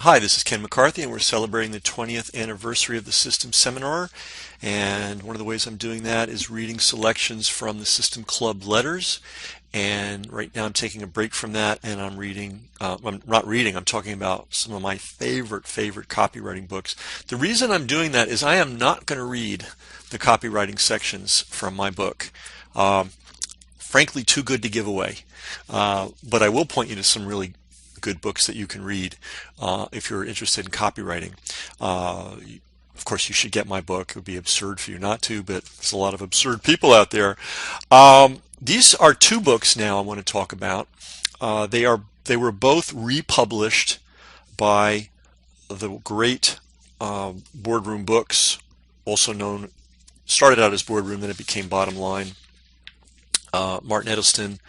Hi, this is Ken McCarthy, and we're celebrating the 20th anniversary of the System Seminar. And one of the ways I'm doing that is reading selections from the System Club letters. And right now I'm taking a break from that, and I'm not reading, I'm talking about some of my favorite copywriting books. The reason I'm doing that is I am not going to read the copywriting sections from my book. Um, Frankly, too good to give away. But I will point you to some really good books that you can read if you're interested in copywriting. Uh, of course, you should get my book. It would be absurd for you not to, but there's a lot of absurd people out there. These are two books now I want to talk about. They were both republished by the great Boardroom Books, also known started out as Boardroom, then it became Bottom Line. Martin Edelston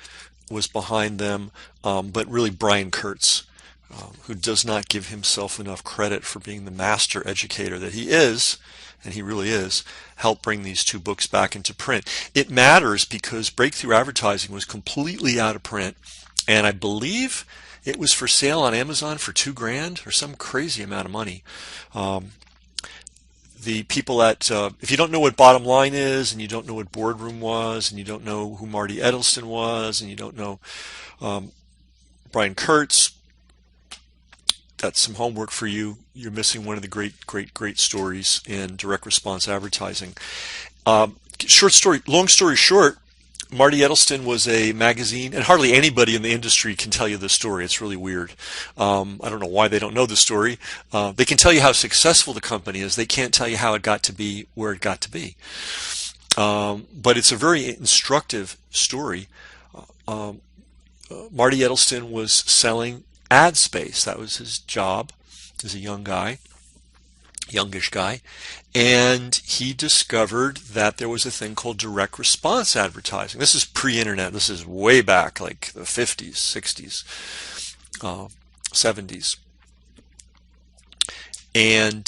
was behind them, but really Brian Kurtz, who does not give himself enough credit for being the master educator that he is, and he really is, helped bring these two books back into print. It matters because Breakthrough Advertising was completely out of print, and I believe it was for sale on Amazon for $2,000 or some crazy amount of money. The people at, if you don't know what Bottom Line is, and you don't know what Boardroom was, and you don't know who Marty Edelston was, and you don't know um, Brian Kurtz, that's some homework for you. You're missing one of the great stories in direct response advertising. Long story short, Marty Edelston was a magazine, and hardly anybody in the industry can tell you the story. It's really weird. I don't know why they don't know the story. They can tell you how successful the company is. They can't tell you how it got to be where it got to be. But it's a very instructive story. Marty Edelston was selling ad space. That was his job as a youngish guy, and he discovered that there was a thing called direct response advertising. This is pre-internet. This is way back, like the 50s, 60s, 70s, and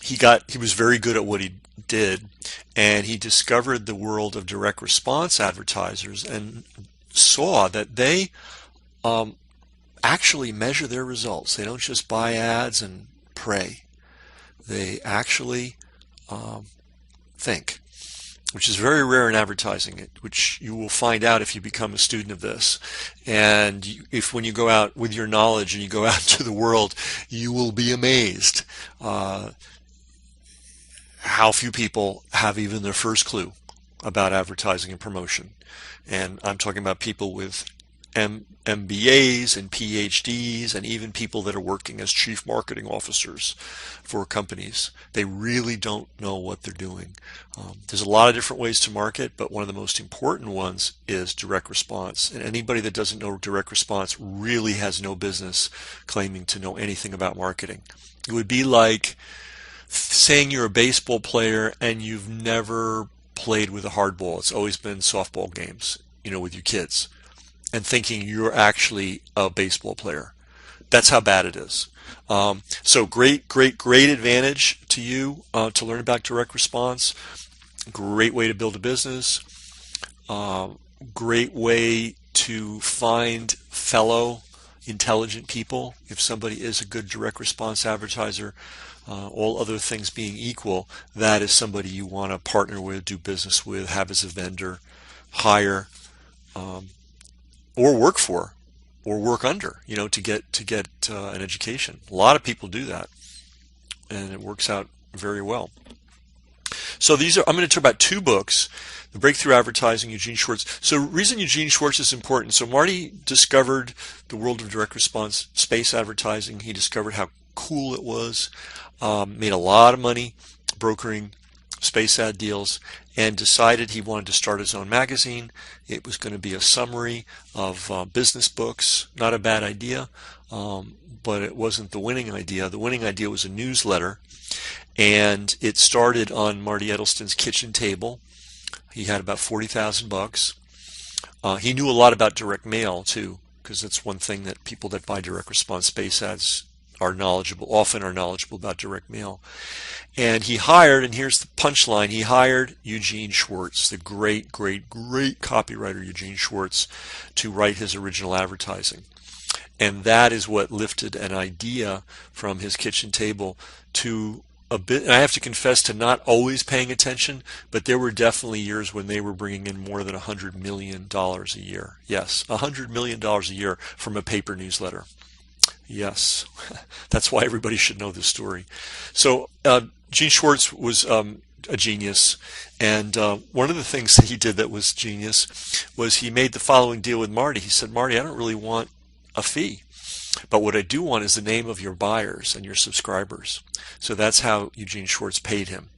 he was very good at what he did, and he discovered the world of direct response advertisers and saw that they actually measure their results. They don't just buy ads and pray. They actually think, which is very rare in advertising, which you will find out if you become a student of this. And if when you go out with your knowledge and you go out to the world, you will be amazed how few people have even their first clue about advertising and promotion. And I'm talking about people with MBAs and PhDs, and even people that are working as chief marketing officers for companies. They really don't know what they're doing. There's a lot of different ways to market, but one of the most important ones is direct response. And anybody that doesn't know direct response really has no business claiming to know anything about marketing. It would be like saying you're a baseball player and you've never played with a hard ball. It's always been softball games, with your kids, and thinking you're actually a baseball player. That's how bad it is. So great advantage to you to learn about direct response. Great way to build a business. Great way to find fellow intelligent people. If somebody is a good direct response advertiser, all other things being equal, that is somebody you want to partner with, do business with, have as a vendor, hire, or work for, or work under, to get an education. A lot of people do that, and it works out very well. So I'm going to talk about two books, The Breakthrough Advertising, Eugene Schwartz. So reason Eugene Schwartz is important. So Marty discovered the world of direct response space advertising. He discovered how cool it was, made a lot of money brokering space ad deals, and decided he wanted to start his own magazine. It was going to be a summary of business books. Not a bad idea, but it wasn't the winning idea. The winning idea was a newsletter, and it started on Marty Edelston's kitchen table. He had about $40,000. He knew a lot about direct mail too, because that's one thing that people that buy direct response space ads often are knowledgeable about direct mail. And he hired, and here's the punchline, he hired Eugene Schwartz, the great copywriter Eugene Schwartz, to write his original advertising. And that is what lifted an idea from his kitchen table to a bit. And I have to confess to not always paying attention, but there were definitely years when they were bringing in more than $100 million a year. Yes, $100 million a year from a paper newsletter. Yes, that's why everybody should know this story. So Gene Schwartz was a genius, and one of the things that he did that was genius was he made the following deal with Marty. He said, Marty, I don't really want a fee, but what I do want is the name of your buyers and your subscribers. So that's how Eugene Schwartz paid him,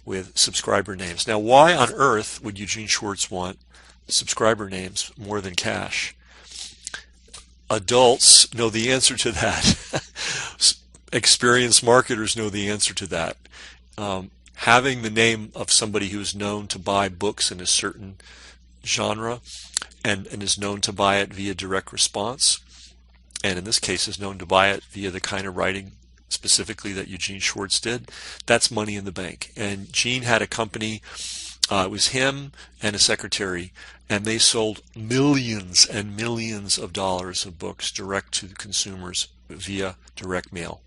with subscriber names. Now, why on earth would Eugene Schwartz want subscriber names more than cash? Adults know the answer to that. Experienced marketers know the answer to that. Having the name of somebody who is known to buy books in a certain genre and is known to buy it via direct response, and in this case is known to buy it via the kind of writing specifically that Eugene Schwartz did, that's money in the bank. And Gene had a company, it was him and a secretary, and they sold millions and millions of dollars of books direct to the consumers via direct mail.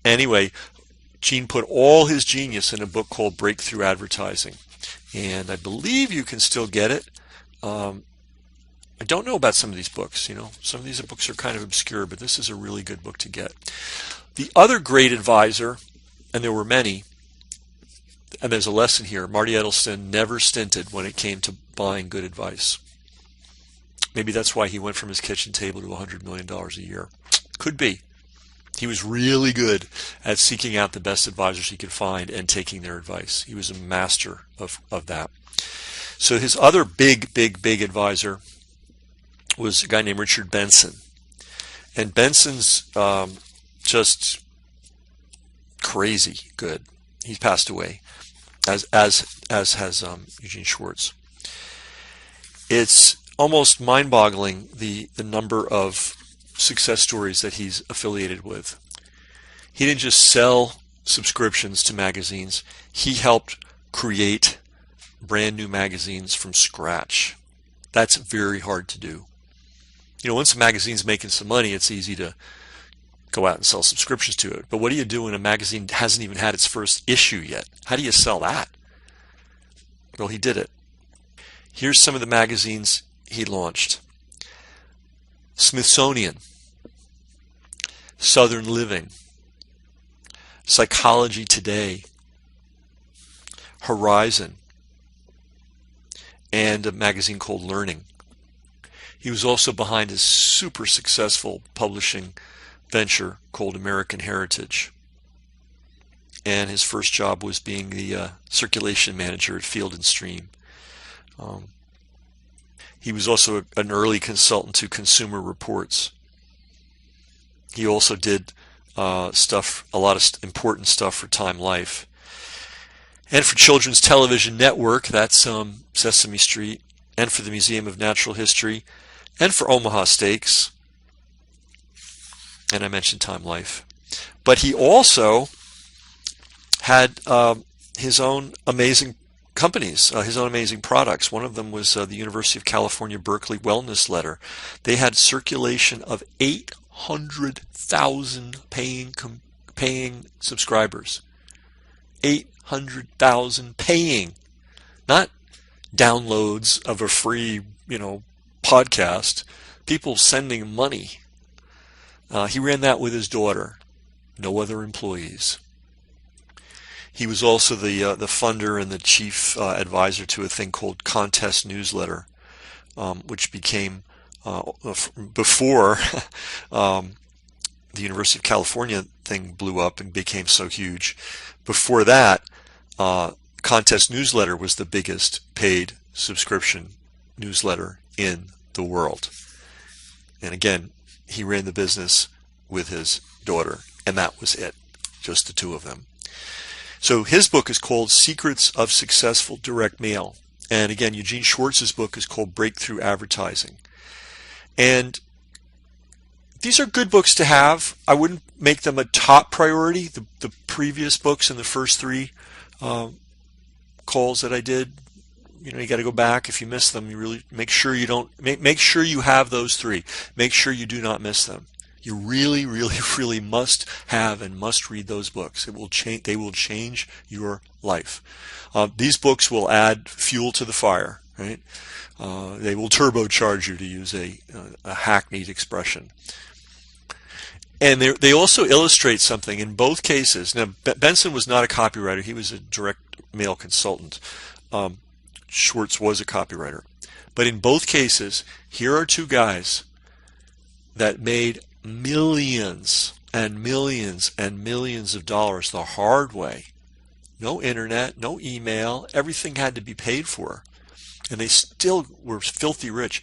Anyway, Gene put all his genius in a book called Breakthrough Advertising, and I believe you can still get it. I don't know about some of these books. Some of these books are kind of obscure, but this is a really good book to get. The other great advisor, and there were many, and there's a lesson here, Marty Edelson never stinted when it came to buying good advice. Maybe that's why he went from his kitchen table to $100 million a year. Could be. He was really good at seeking out the best advisors he could find and taking their advice. He was a master of that. So his other big advisor was a guy named Richard Benson. And Benson's just crazy good. He's passed away, as has Eugene Schwartz. It's almost mind-boggling the number of success stories that he's affiliated with. He didn't just sell subscriptions to magazines. He helped create brand new magazines from scratch. That's very hard to do. Once a magazine's making some money, it's easy to go out and sell subscriptions to it. But what do you do when a magazine hasn't even had its first issue yet? How do you sell that? Well, he did it. Here's some of the magazines he launched. Smithsonian, Southern Living, Psychology Today, Horizon, and a magazine called Learning. He was also behind a super successful publishing venture called American Heritage. And his first job was being the circulation manager at Field and Stream. He was also an early consultant to Consumer Reports. He also did a lot of important stuff for Time Life. And for Children's Television Network, that's Sesame Street, and for the Museum of Natural History, and for Omaha Steaks, and I mentioned Time Life. But he also had his own amazing companies, his own amazing products. One of them was the University of California, Berkeley Wellness Letter. They had circulation of 800,000 paying subscribers. 800,000 paying, not downloads of a free, podcast. People sending money. He ran that with his daughter. No other employees. He was also the funder and the chief advisor to a thing called Contest Newsletter, which became, before the University of California thing blew up and became so huge. Before that, Contest Newsletter was the biggest paid subscription newsletter in the world. And again, he ran the business with his daughter, and that was it, just the two of them. So his book is called Secrets of Successful Direct Mail. And again, Eugene Schwartz's book is called Breakthrough Advertising. And these are good books to have. I wouldn't make them a top priority. The previous books in the first three calls that I did you got to go back if you miss them. You really make sure you don't make sure you have those three. Make sure you do not miss them. You really, really, really must have and must read those books. It will change. They will change your life. These books will add fuel to the fire, right? They will turbocharge you, to use a hackneyed expression. And they also illustrate something in both cases. Now, Benson was not a copywriter. He was a direct mail consultant. Schwartz was a copywriter. But in both cases, here are two guys that made millions and millions and millions of dollars the hard way. No internet, no email, everything had to be paid for. And they still were filthy rich.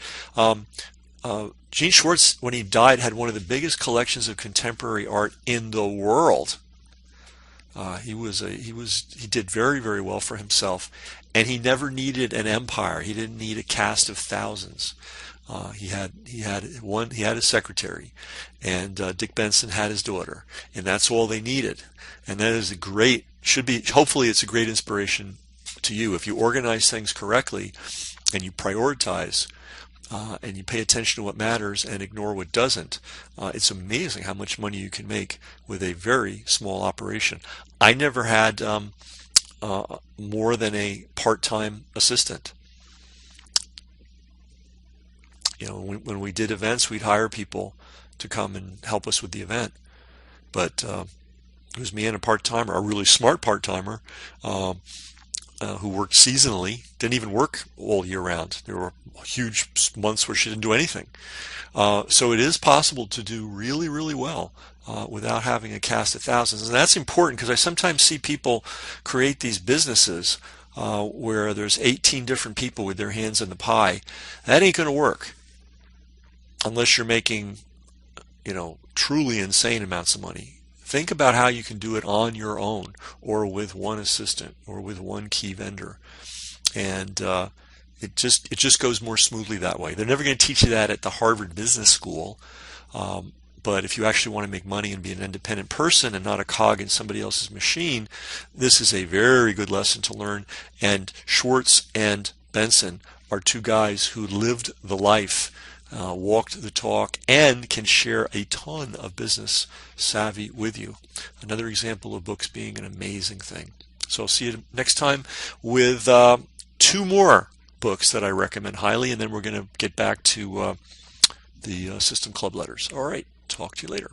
Gene Schwartz, when he died, had one of the biggest collections of contemporary art in the world. He did very, very well for himself, and he never needed an empire. He didn't need a cast of thousands. He had a secretary, and Dick Benson had his daughter, and that's all they needed. And that is hopefully it's a great inspiration to you. If you organize things correctly and you prioritize and you pay attention to what matters and ignore what doesn't, it's amazing how much money you can make with a very small operation. I never had more than a part-time assistant. When we did events, we'd hire people to come and help us with the event. But it was me and a part-timer, a really smart part-timer, who worked seasonally, didn't even work all year round. There were huge months where she didn't do anything. So it is possible to do really, really well without having a cast of thousands. And that's important, because I sometimes see people create these businesses where there's 18 different people with their hands in the pie. That ain't going to work unless you're making, truly insane amounts of money. Think about how you can do it on your own, or with one assistant, or with one key vendor, and it just goes more smoothly that way. They're never going to teach you that at the Harvard Business School, but if you actually want to make money and be an independent person and not a cog in somebody else's machine, this is a very good lesson to learn. And Schwartz and Benson are two guys who lived the life, walked the talk, and can share a ton of business savvy with you. Another example of books being an amazing thing. So I'll see you next time with two more books that I recommend highly, and then we're going to get back to the System Club letters. All right, talk to you later.